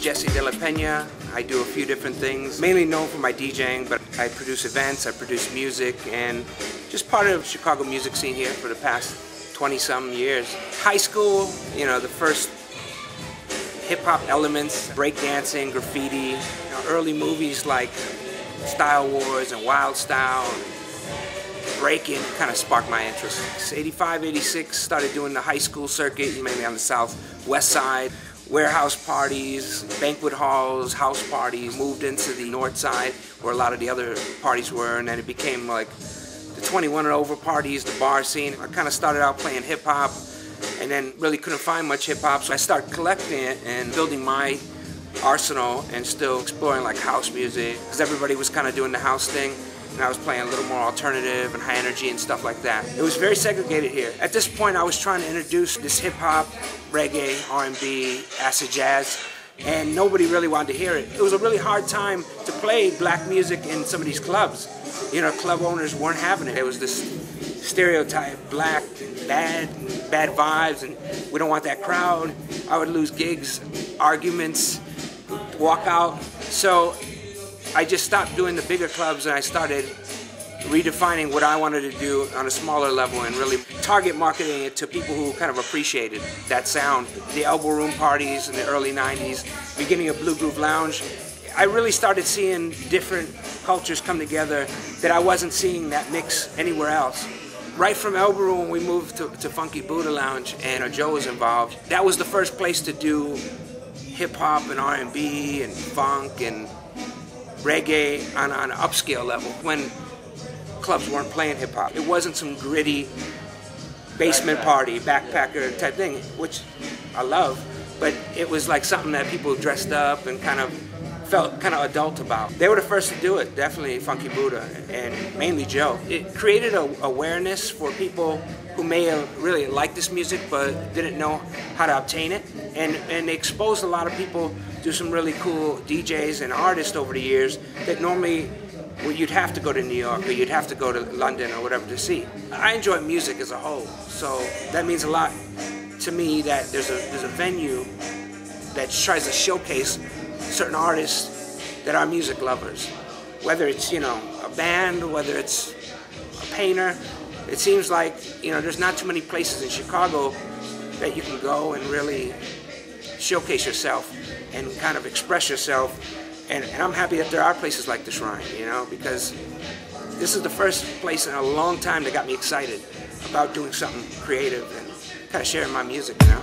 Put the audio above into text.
Jesse de la Pena. I do a few different things, mainly known for my DJing, but I produce events, I produce music, and just part of the Chicago music scene here for the past 20-some years. High school, you know, the first hip-hop elements, breakdancing, graffiti, early movies like Style Wars and Wild Style, breaking kind of sparked my interest. 85, 86, started doing the high school circuit, mainly on the southwest side. Warehouse parties, banquet halls, house parties. Moved into the north side where a lot of the other parties were, and then it became like the 21 and over parties, the bar scene. I kind of started out playing hip-hop and then really couldn't find much hip-hop, so I started collecting it and building my arsenal and still exploring like house music, because everybody was kind of doing the house thing, and I was playing a little more alternative and high energy and stuff like that. It was very segregated here. At this point I was trying to introduce this hip-hop, reggae, R&B, acid jazz, and nobody really wanted to hear it. It was a really hard time to play black music in some of these clubs. You know, club owners weren't having it. It was this stereotype, black and bad vibes, and we don't want that crowd. I would lose gigs, arguments, walk out. So I just stopped doing the bigger clubs and I started redefining what I wanted to do on a smaller level and really target marketing it to people who kind of appreciated that sound. The elbow room parties in the early 90s, beginning of Blue Groove Lounge, I really started seeing different cultures come together that I wasn't seeing that mix anywhere else. Right from Elbow Room, we moved to Funky Buddha Lounge, and Joe was involved. That was the first place to do hip-hop and R&B and funk and reggae on an upscale level when clubs weren't playing hip-hop. It wasn't some gritty basement party, backpacker type thing, which I love, but it was like something that people dressed up and kind of felt kind of adult about. They were the first to do it, definitely Funky Buddha, and mainly Joe. It created an awareness for people who may have really liked this music but didn't know how to obtain it, and they exposed a lot of people to some really cool DJs and artists over the years that normally you'd have to go to New York or you'd have to go to London or whatever to see. I enjoy music as a whole, so that means a lot to me that there's a venue that tries to showcase certain artists that are music lovers. Whether it's, you know, a band, whether it's a painter, it seems like, you know, there's not too many places in Chicago that you can go and really showcase yourself and kind of express yourself. And I'm happy that there are places like the Shrine, you know, because this is the first place in a long time that got me excited about doing something creative and kind of sharing my music, you know.